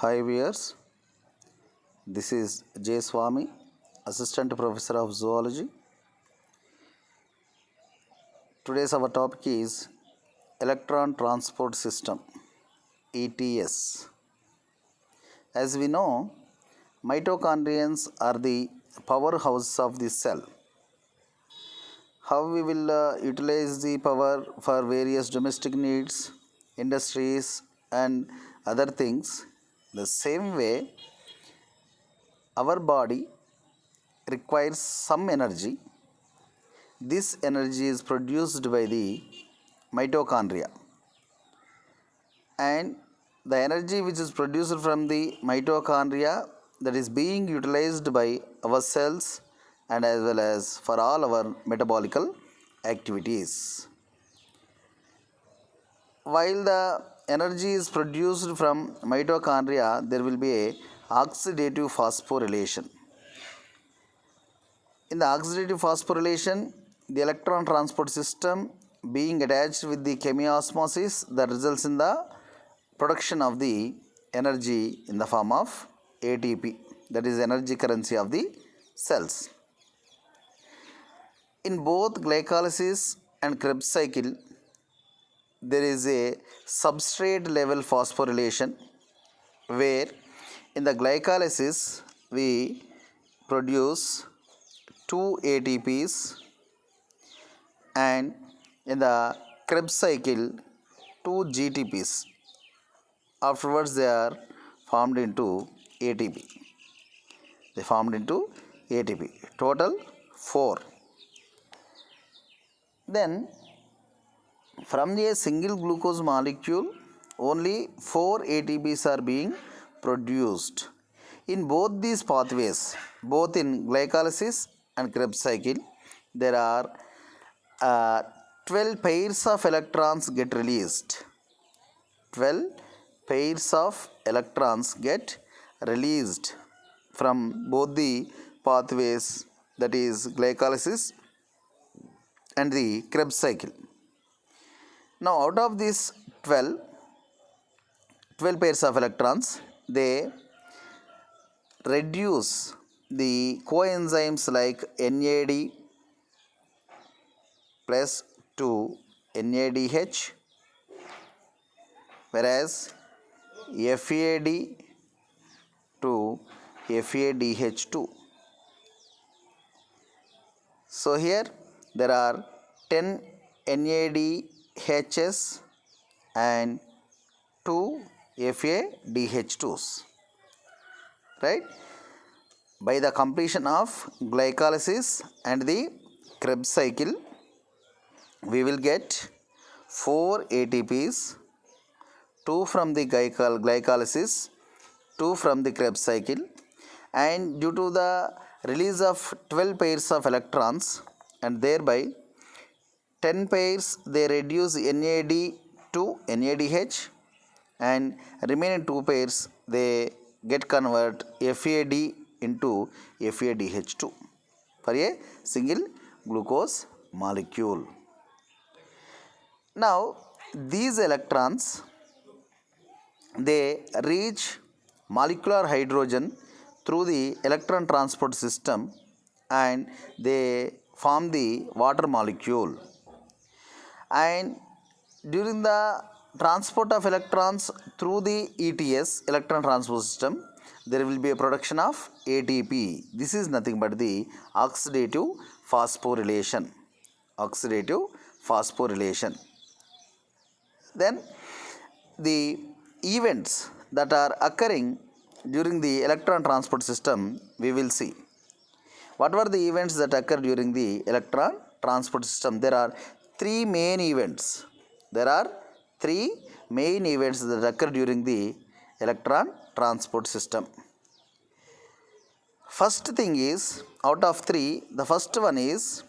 Hi viewers, this is J. Swami, Assistant Professor of Zoology. Today's our topic is Electron Transport System, ETS. As we know, mitochondrions are the powerhouse of the cell. How we will utilize the power for various domestic needs, industries and other things. The same way, our body requires some energy. This energy is produced by the mitochondria, and the energy which is produced from the mitochondria that is being utilized by our cells and as well as for all our metabolical activities. While the energy is produced from mitochondria, there will be a oxidative phosphorylation. In the oxidative phosphorylation, the electron transport system being attached with the chemiosmosis that results in the production of the energy in the form of ATP, that is energy currency of the cells. In both glycolysis and Krebs cycle, there is a substrate level phosphorylation where in the glycolysis we produce 2 ATPs and in the Krebs cycle 2 GTPs. Afterwards they are formed into ATP. They formed into ATP. Total 4. Then from a single glucose molecule only 4 ATPs are being produced. In both these pathways, both in glycolysis and Krebs cycle, there are 12 pairs of electrons get released. 12 pairs of electrons get released from both the pathways, that is glycolysis and the Krebs cycle. Now out of these 12 pairs of electrons, they reduce the coenzymes like NAD plus 2 NADH, whereas FAD to FADH2. So here there are 10 NADHs and 2 FADH2s, right? By the completion of glycolysis and the Krebs cycle, we will get 4 ATPs, 2 from the glycolysis, 2 from the Krebs cycle, and due to the release of 12 pairs of electrons and thereby 10 pairs, they reduce NAD to NADH, and remaining 2 pairs they get convert FAD into FADH2 for a single glucose molecule. Now these electrons, they reach molecular hydrogen through the electron transport system and they form the water molecule. And during the transport of electrons through the ETS, electron transport system, there will be a production of ATP. This is nothing but the oxidative phosphorylation. Oxidative phosphorylation. Then the events that are occurring during the electron transport system, we will see. What were the events that occur during the electron transport system? There are 3 main events. There are 3 main events that occur during the electron transport system. First thing is, out of 3, the first one is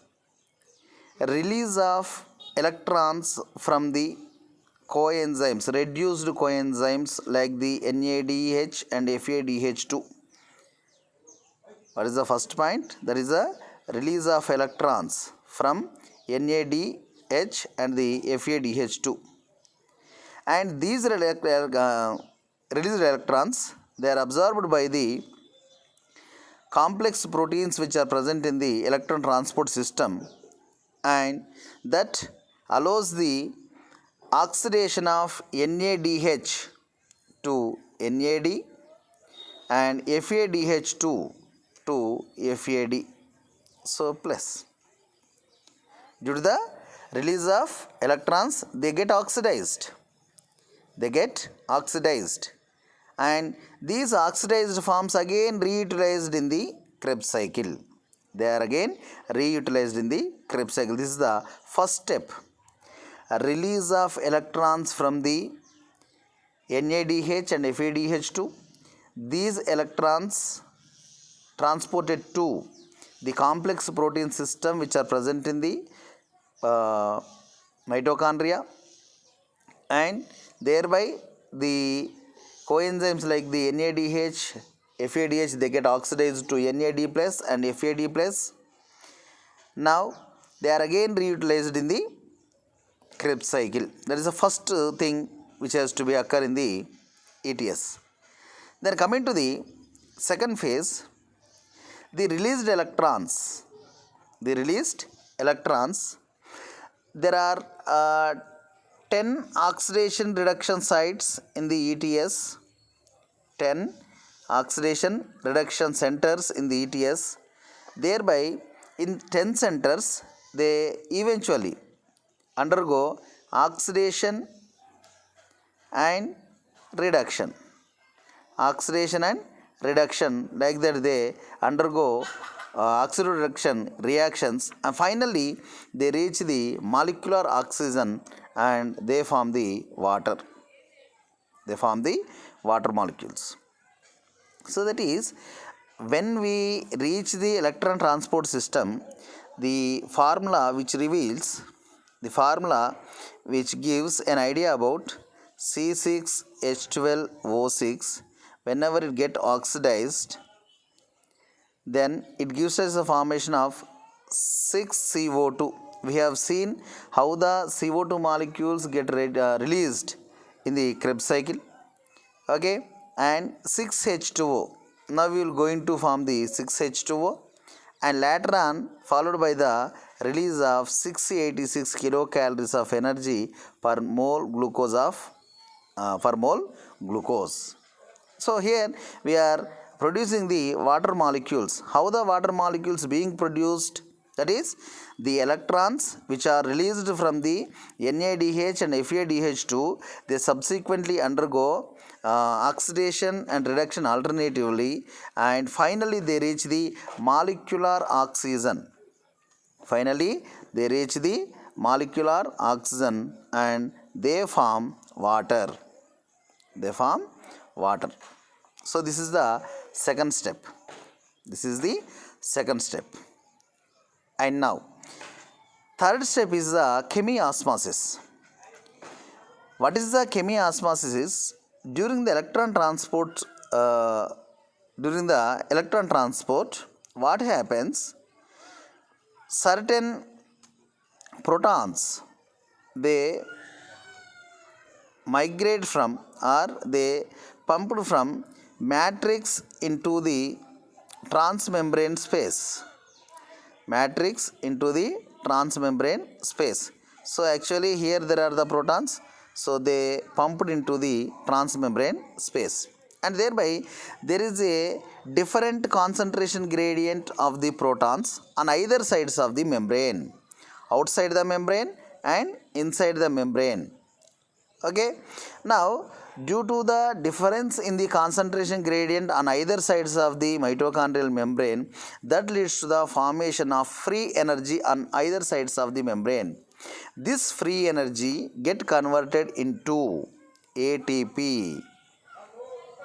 release of electrons from the coenzymes, reduced coenzymes like the NADH and FADH2. What is the first point? There is a release of electrons from NADH and the FADH2. And these released electrons, they are absorbed by the complex proteins which are present in the electron transport system, and that allows the oxidation of NADH to NAD and FADH2 to FAD. So plus, due to the release of electrons, they get oxidized. And these oxidized forms again reutilized in the Krebs cycle. They are again reutilized in the Krebs cycle. This is the first step. A release of electrons from the NADH and FADH2. These electrons transported to the complex protein system which are present in the mitochondria, and thereby the coenzymes like the NADH, FADH, they get oxidized to NAD plus and FAD plus. Now they are again reutilized in the Krebs cycle. That is the first thing which has to be occur in the ETS. Then coming to the second phase, the released electrons. There are 10 oxidation reduction sites in the ETS. 10 oxidation reduction centers in the ETS. Thereby, in 10 centers, they eventually undergo oxidation and reduction. Like that they undergo oxidation reduction reactions, and finally they reach the molecular oxygen and they form the water. Molecules. So that is, when we reach the electron transport system, the formula which gives an idea about C6H12O6, whenever it get oxidized, then it gives us a formation of 6CO2. We have seen how the CO2 molecules get released in the Krebs cycle. Okay, and 6H2O. Now we will going to form the 6H2O, and later on followed by the release of 686 kilocalories of energy per mole glucose. So here we are producing the water molecules. How the water molecules being produced? That is, the electrons which are released from the NADH and FADH2, they subsequently undergo oxidation and reduction alternatively, and finally they reach the molecular oxygen. And they form water. So this is the second step. And now, third step is the chemiosmosis. What is the chemiosmosis? During the electron transport, what happens? Certain protons, they migrate from, or they pumped from matrix into the transmembrane space. So actually here there are the protons, so they pumped into the transmembrane space, and thereby there is a different concentration gradient of the protons on either sides of the membrane, outside the membrane and inside the membrane. Okay, now due to the difference in the concentration gradient on either sides of the mitochondrial membrane, that leads to the formation of free energy on either sides of the membrane. This free energy get converted into ATP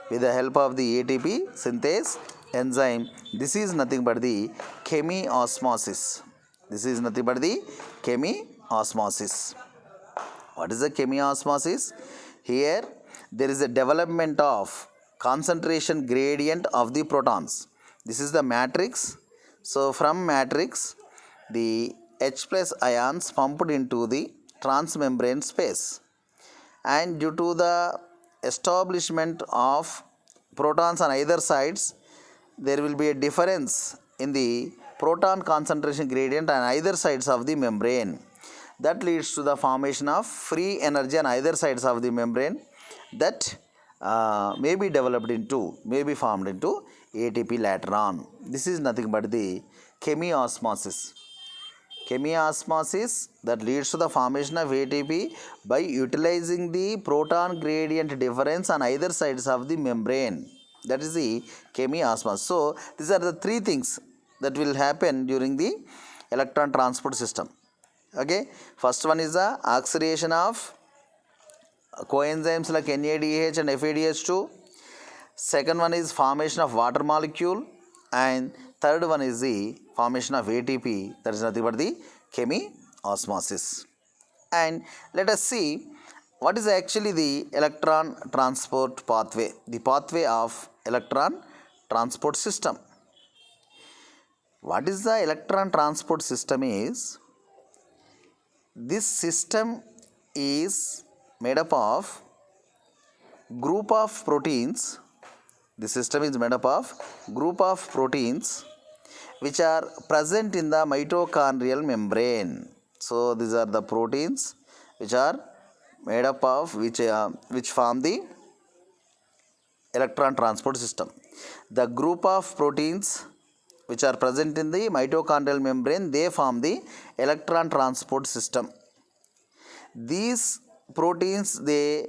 with the help of the ATP synthase enzyme. This is nothing but the chemiosmosis. What is the chemiosmosis? Here there is a development of concentration gradient of the protons. This is the matrix. So from matrix, the H plus ions pumped into the transmembrane space, and due to the establishment of protons on either sides, there will be a difference in the proton concentration gradient on either sides of the membrane. That leads to the formation of free energy on either sides of the membrane that may be formed into ATP later on. This is nothing but the chemiosmosis. Chemiosmosis that leads to the formation of ATP by utilizing the proton gradient difference on either sides of the membrane. That is the chemiosmosis. So, these are the three things that will happen during the electron transport system. Okay, first one is the oxidation of coenzymes like NADH and FADH2. Second one is formation of water molecule, and third one is the formation of ATP, that is nothing but the chemiosmosis. And let us see what is actually the electron transport pathway, the pathway of electron transport system. What is the electron transport system is, this system is made up of group of proteins. The system is made up of group of proteins which are present in the mitochondrial membrane. So these are the proteins which are made up of which form the electron transport system. The group of proteins which are present in the mitochondrial membrane, they form the electron transport system. These proteins, they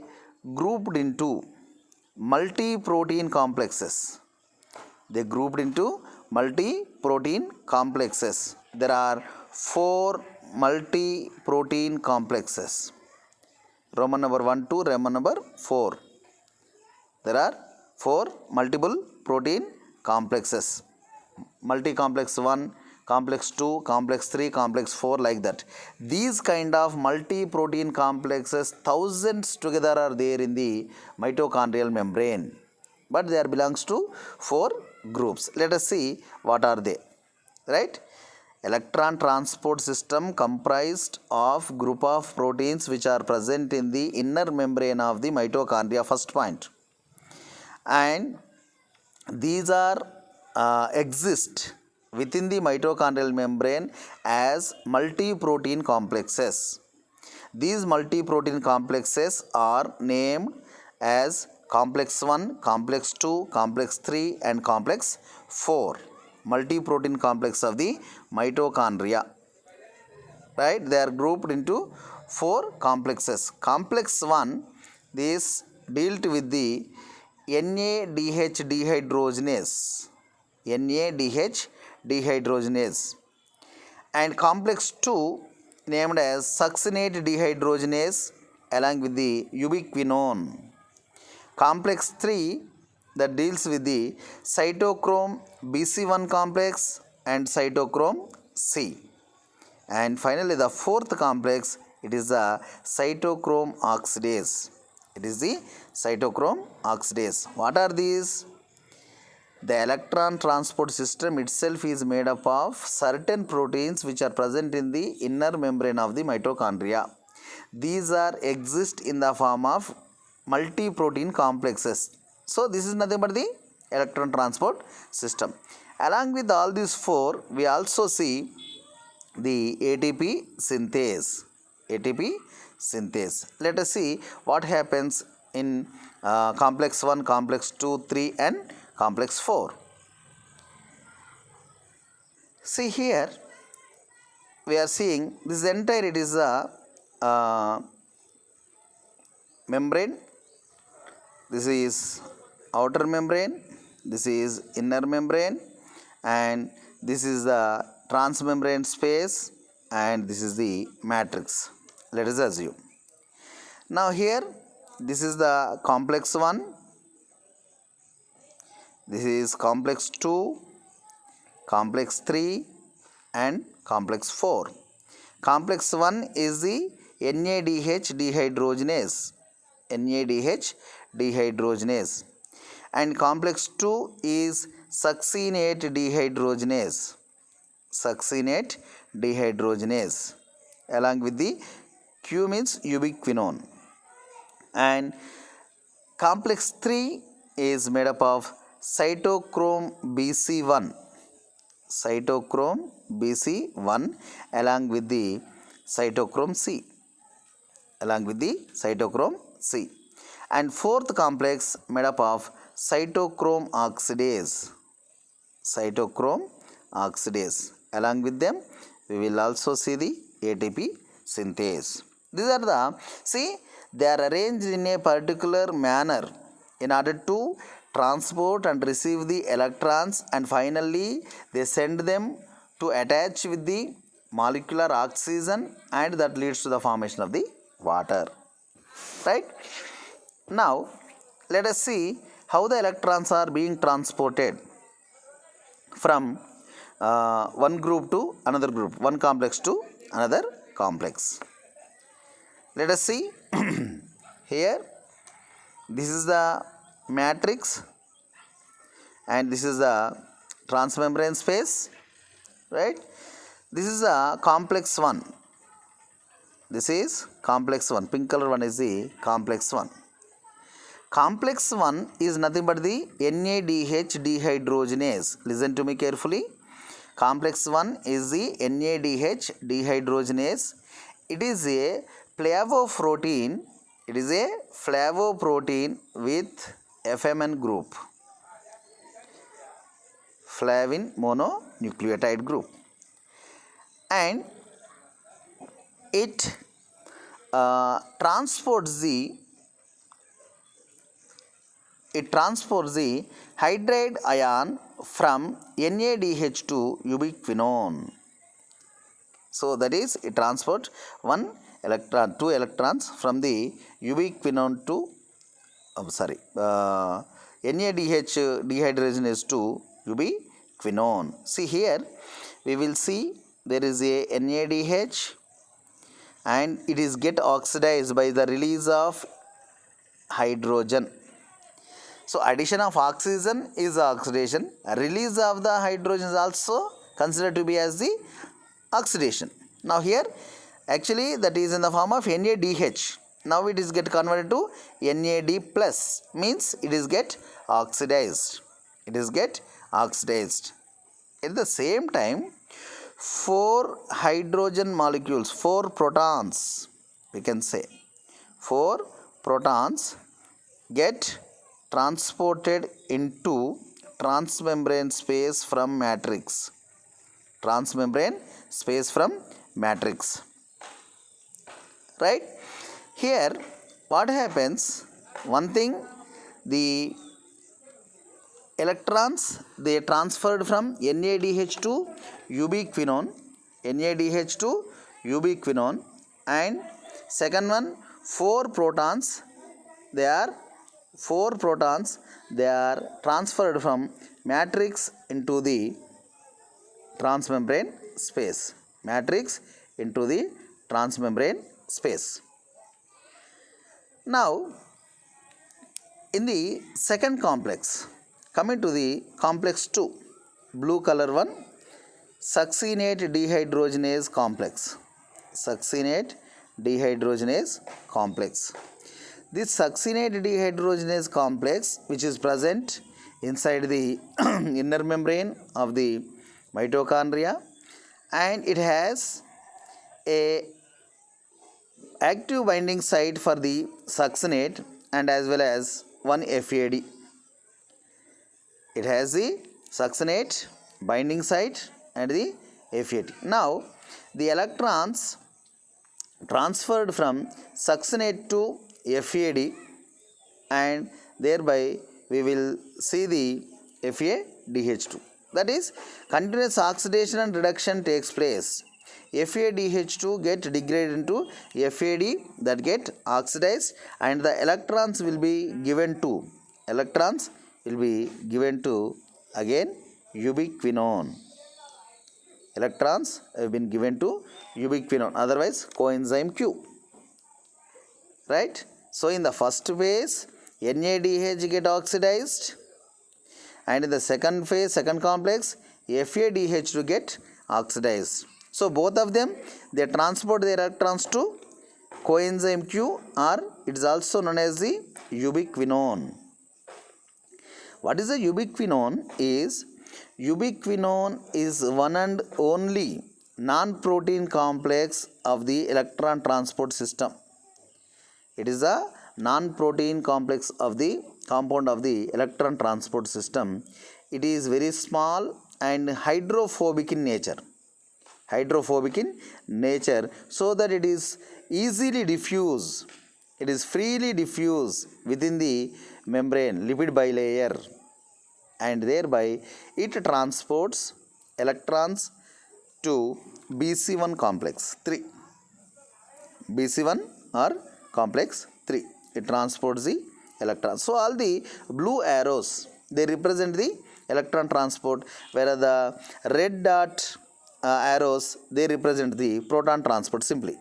grouped into multi-protein complexes. They grouped into multi-protein complexes. There are 4 multi-protein complexes. Roman number 1 to Roman number 4. There are 4 multiple protein complexes. Multi-complex 1, complex 2, complex 3, complex 4, like that. These kind of multi-protein complexes, thousands together are there in the mitochondrial membrane. But they are belongs to 4 groups. Let us see what are they. Right? Electron transport system comprised of group of proteins which are present in the inner membrane of the mitochondria, first point. And these are exist within the mitochondrial membrane as multi-protein complexes. These multi-protein complexes are named as complex 1, complex 2, complex 3 and complex 4. Multi-protein complex of the mitochondria. Right? They are grouped into 4 complexes. Complex 1, this dealt with the NADH dehydrogenase. NADH dehydrogenase. And complex 2 named as succinate dehydrogenase along with the ubiquinone. Complex 3 that deals with the cytochrome BC1 complex and cytochrome C. And finally the fourth complex, it is the cytochrome oxidase. It is the cytochrome oxidase. What are these? The electron transport system itself is made up of certain proteins which are present in the inner membrane of the mitochondria. These are exist in the form of multi-protein complexes. So this is nothing but the electron transport system. Along with all these 4, we also see the ATP synthase. ATP synthase. Let us see what happens in complex 1, complex 2, 3 and complex 4. See here, we are seeing this entire, it is a membrane. This is outer membrane, this is inner membrane, and this is the transmembrane space, and this is the matrix. Let us assume. Now here, this is the complex 1, this is complex 2, complex 3 and complex 4. Complex 1 is the NADH dehydrogenase. NADH dehydrogenase. And complex 2 is succinate dehydrogenase. Succinate dehydrogenase. Along with the Q means ubiquinone. And complex 3 is made up of cytochrome BC1, cytochrome BC1 along with the cytochrome C, and fourth complex made up of cytochrome oxidase, along with them we will also see the ATP synthase. These are they are arranged in a particular manner in order to transport and receive the electrons, and finally they send them to attach with the molecular oxygen, and that leads to the formation of the water. Right? Now let us see how the electrons are being transported from one group to another group, one complex to another complex. Let us see here. This is the matrix and this is the transmembrane space, right? This is a complex one. This is complex one. Pink color one is the complex one. Complex 1 is nothing but the NADH dehydrogenase. Listen to me carefully. Complex 1 is the NADH dehydrogenase. It is a flavoprotein. It is a flavoprotein with FMN group, flavin mononucleotide group, and it transports the hydride ion from NADH to ubiquinone. So that is, it transports two electrons from the ubiquinone to NADH dehydrogenase to ubiquinone. See here, we will see there is a NADH and it is get oxidized by the release of hydrogen. So addition of oxygen is oxidation. Release of the hydrogen is also considered to be as the oxidation. Now here actually that is in the form of NADH. Now it is get converted to NAD plus, means it is get oxidized. At the same time, 4 hydrogen molecules, 4 protons, we can say 4 protons get transported into transmembrane space from matrix. Right? Here what happens, one thing, the electrons they transferred from NADH to ubiquinone, and second one, 4 protons they are transferred from matrix into the transmembrane space. Now in the second complex, coming to the complex 2, blue color one, succinate dehydrogenase complex. This succinate dehydrogenase complex, which is present inside the inner membrane of the mitochondria, and it has a active binding site for the succinate and as well as one FAD. It has the succinate binding site and the FAD. Now the electrons transferred from succinate to FAD, and thereby we will see the FADH2. That is, continuous oxidation and reduction takes place. FADH2 get degraded into FAD, that get oxidized, and the electrons will be given to again ubiquinone. Electrons have been given to ubiquinone, otherwise coenzyme Q. Right? So in the first phase, NADH get oxidized, and in the second phase, second complex, FADH2 get oxidized. So both of them, they transport the electrons to coenzyme Q, or it is also known as the ubiquinone. What is a ubiquinone? Ubiquinone is one and only non-protein complex of the electron transport system. It is a non-protein complex of the compound of the electron transport system. It is very small and hydrophobic in nature. Hydrophobic in nature, so that it is easily diffuse. It is freely diffuse within the membrane, lipid bilayer, and thereby it transports electrons to BC1 complex 3. BC1 or complex 3. It transports the electrons. So all the blue arrows, they represent the electron transport, whereas the red dot arrows, they represent the proton transport simply.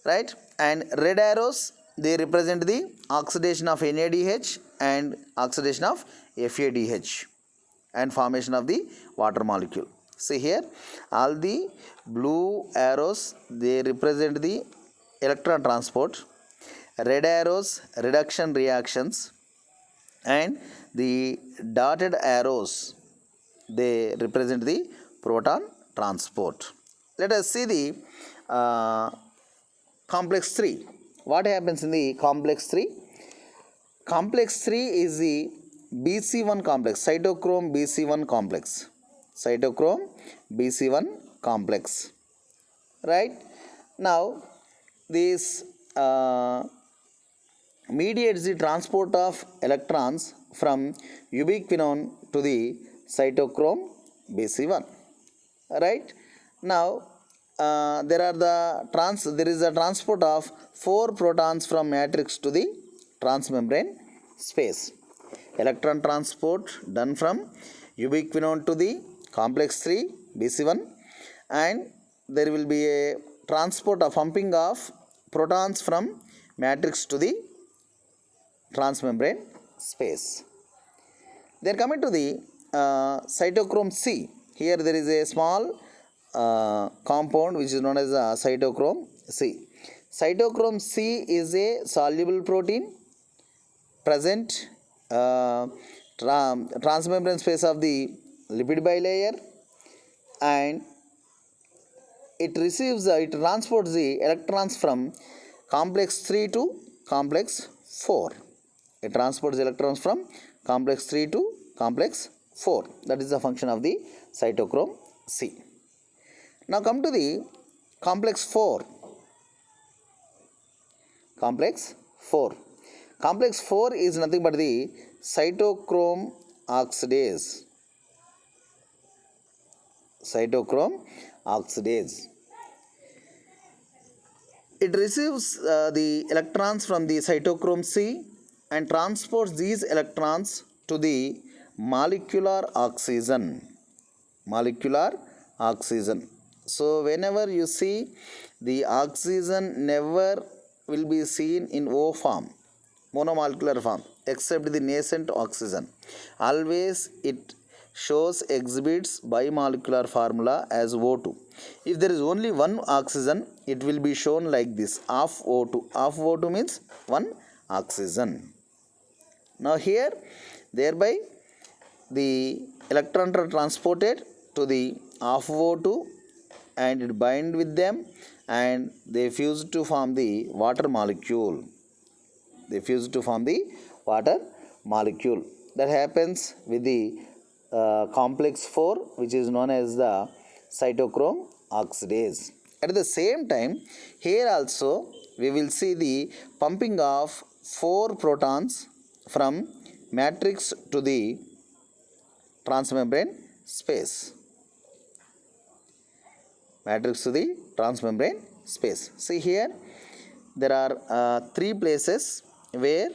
Right? And red arrows, they represent the oxidation of NADH and oxidation of FADH and formation of the water molecule. See here, all the blue arrows, they represent the electron transport, red arrows reduction reactions, and the dotted arrows, they represent the proton transport. Let us see the complex 3. What happens in the complex 3? Complex 3 is the BC1 complex, cytochrome BC1 complex. Cytochrome BC1 complex. Right? Now, this mediates the transport of electrons from ubiquinone to the cytochrome BC1. Right? Now, there is a transport of 4 protons from matrix to the transmembrane space. Electron transport done from ubiquinone to the complex 3 BC1, and there will be a transport of pumping of protons from matrix to the transmembrane space. Then coming to the cytochrome C. Here there is a small compound which is known as cytochrome C. Cytochrome C is a soluble protein present transmembrane space of the lipid bilayer, and it transports the electrons from complex 3 to complex 4. It transports electrons from complex 3 to complex 4. That is the function of the cytochrome C. Now come to the complex 4. Complex 4. Complex 4 is nothing but the cytochrome oxidase. Cytochrome oxidase. It receives the electrons from the cytochrome C and transports these electrons to the molecular oxygen. Molecular oxygen. So whenever you see the oxygen never will be seen in O form, monomolecular form, except the nascent oxygen. Always it exhibits bimolecular formula as O2. If there is only one oxygen, it will be shown like this, half O2. Half O2 means one oxygen. Now here, thereby the electrons are transported to the half O2 and it bind with them and they fuse to form the water molecule. They fuse to form the water molecule. That happens with the complex 4, which is known as the cytochrome oxidase. At the same time, here also we will see the pumping of 4 protons from matrix to the transmembrane space. Matrix to the transmembrane space. See here, there are 3 places where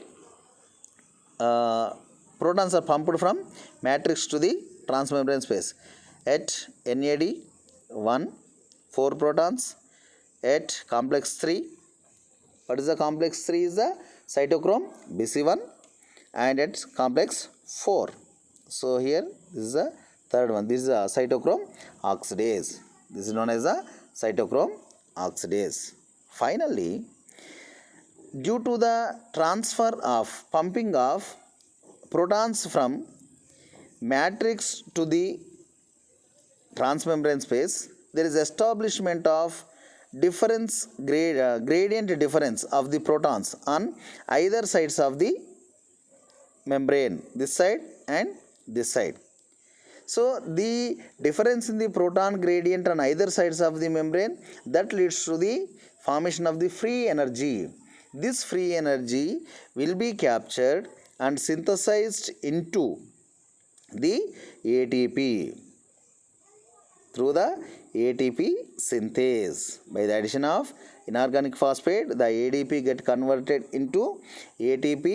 protons are pumped from matrix to the transmembrane space. At NAD 1, 4 protons. At complex 3, what is the complex 3 is the cytochrome BC1, and at complex 4. So here this is the third one. This is a cytochrome oxidase. This is known as a cytochrome oxidase. Finally, due to the transfer of pumping of protons from matrix to the transmembrane space, there is establishment of gradient difference of the protons on either sides of the membrane, this side and this side. So the difference in the proton gradient on either sides of the membrane, that leads to the formation of the free energy. This free energy will be captured and synthesized into the ATP through the ATP synthase. By the addition of inorganic phosphate, the ADP get converted into ATP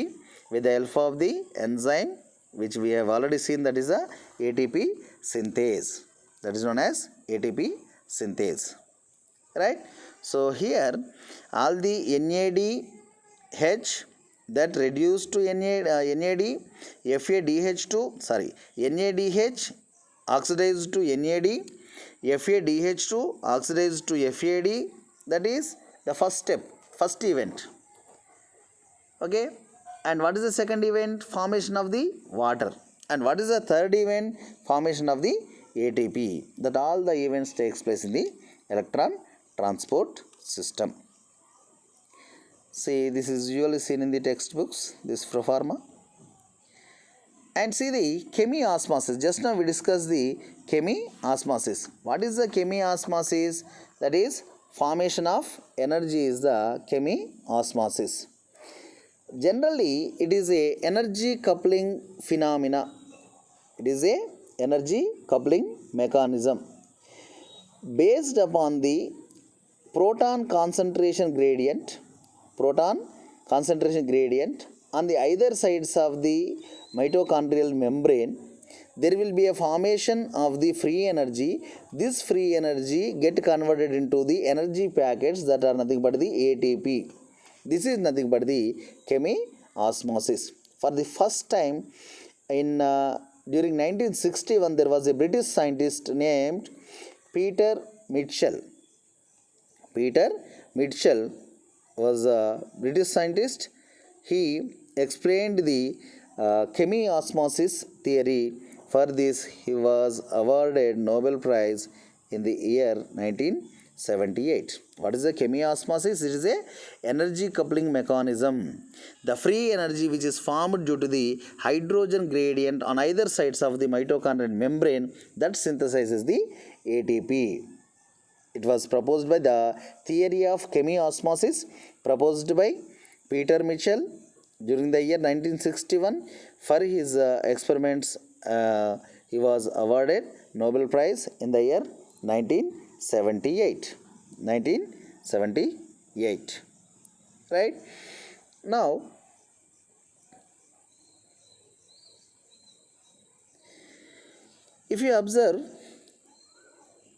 with the help of the enzyme, which we have already seen, that is the ATP synthase. That is known as ATP synthase. Right? So here all the NADH that reduced to NAD, NADH oxidized to NAD, FADH2 oxidized to FAD. That is the first step, first event. Okay. And what is the second event? Formation of the water. And what is the third event? Formation of the ATP. That all the events takes place in the electron transport system. See, this is usually seen in the textbooks, this proforma. And see the chemiosmosis. Just now we discussed the chemiosmosis. What is the chemiosmosis? That is formation of energy is the chemiosmosis. Generally, it is a energy coupling phenomena. It is a energy coupling mechanism based upon the proton concentration gradient on the either sides of the mitochondrial membrane. There will be a formation of the free energy. This free energy get converted into the energy packets that are nothing but the ATP. This is nothing but the chemiosmosis. For the first time in during 1961, there was a British scientist named Peter Mitchell. Peter Mitchell was a British scientist. He explained the chemiosmosis theory. For this, he was awarded Nobel Prize in the year 1978. What is the chemiosmosis? It is a energy coupling mechanism. The free energy which is formed due to the hydrogen gradient on either sides of the mitochondrial membrane, that synthesizes the ATP. It was proposed by the theory of chemiosmosis, proposed by Peter Mitchell during the year 1961. For his experiments, he was awarded Nobel Prize in the year 1978. Right? Now, if you observe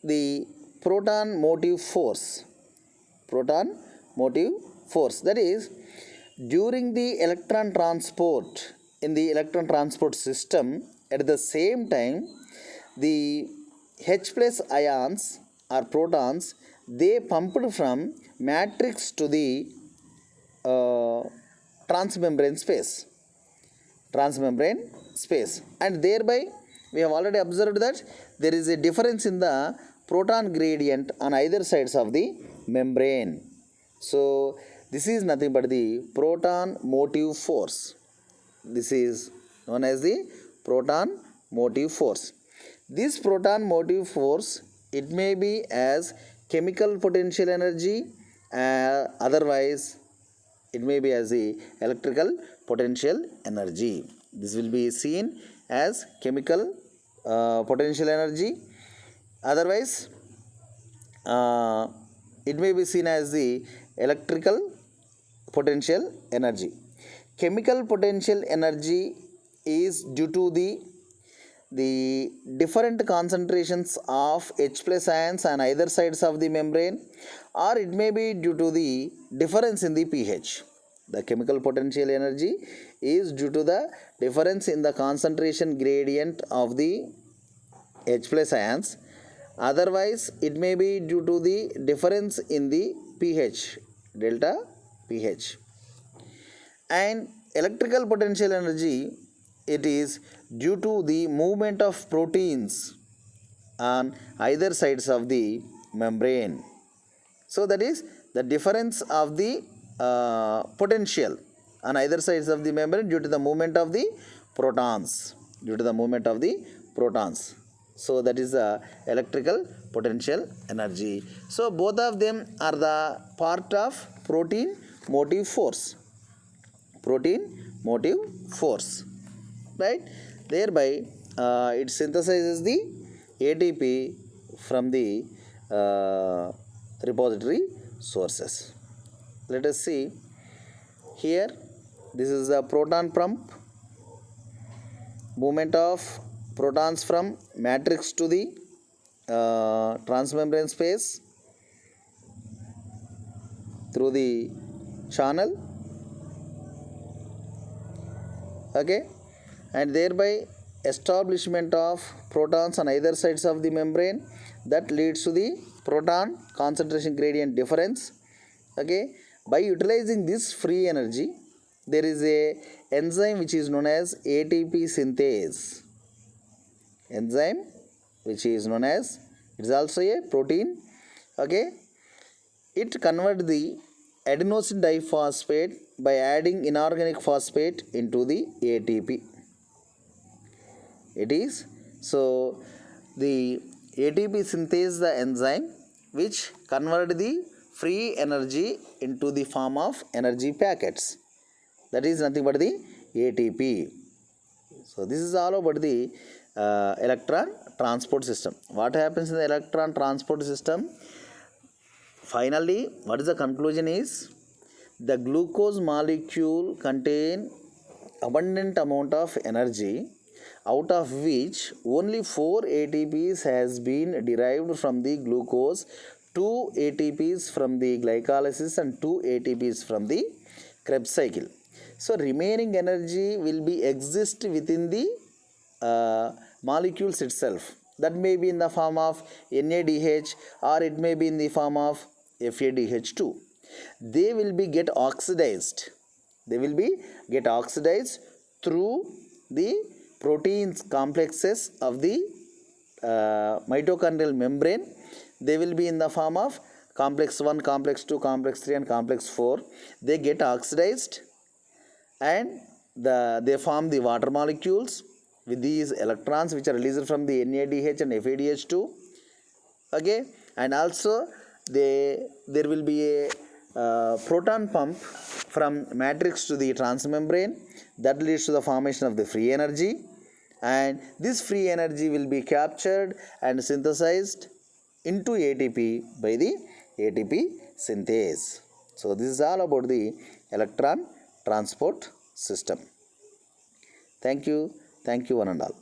the proton motive force, that is, during the electron transport in the electron transport system, at the same time the H plus ions or protons, they pumped from matrix to the transmembrane space, and thereby we have already observed that there is a difference in the proton gradient on either sides of the membrane. So this is nothing but the proton motive force. This is known as the proton motive force. This proton motive force, it may be as chemical potential energy, otherwise it may be as the electrical potential energy. This will be seen as chemical potential energy, otherwise it may be seen as the electrical potential energy. Chemical potential energy is due to the different concentrations of H plus ions on either sides of the membrane, or it may be due to the difference in the pH. The chemical potential energy is due to the difference in the concentration gradient of the H plus ions. Otherwise, it may be due to the difference in the pH, delta pH. And electrical potential energy it is due to the movement of proteins on either sides of the membrane. So that is the difference of the potential on either sides of the membrane due to the movement of the protons. Due to the movement of the protons. So that is the electrical potential energy. So both of them are the part of protein motive force. Protein motive force. Right? Thereby it synthesizes the ATP from the repository sources. Let us see here. This is the proton pump. Movement of protons from matrix to the transmembrane space through the channel. Okay, and thereby establishment of protons on either sides of the membrane, that leads to the proton concentration gradient difference. Okay, by utilizing this free energy, there is a enzyme which is known as ATP synthase. Enzyme which is known as, it is also a protein. Okay, it converts the adenosine diphosphate by adding inorganic phosphate into the ATP. It is, so the ATP synthase the enzyme which convert the free energy into the form of energy packets. That is nothing but the ATP. So this is all about the electron transport system. What happens in the electron transport system? Finally, what is the conclusion is, the glucose molecule contain abundant amount of energy, out of which only 4 ATPs has been derived from the glucose, 2 ATPs from the glycolysis and 2 ATPs from the Krebs cycle. So remaining energy will be exist within the molecules itself. That may be in the form of NADH or it may be in the form of FADH2. They will be get oxidized. They will be get oxidized through the proteins complexes of the mitochondrial membrane. They will be in the form of complex 1, complex 2, complex 3 and complex 4. They get oxidized and they form the water molecules with these electrons which are released from the NADH and FADH2. Okay, and also there will be a proton pump from matrix to the transmembrane, that leads to the formation of the free energy, and this free energy will be captured and synthesized into ATP by the ATP synthase. So this is all about the electron transport system. Thank you one and all.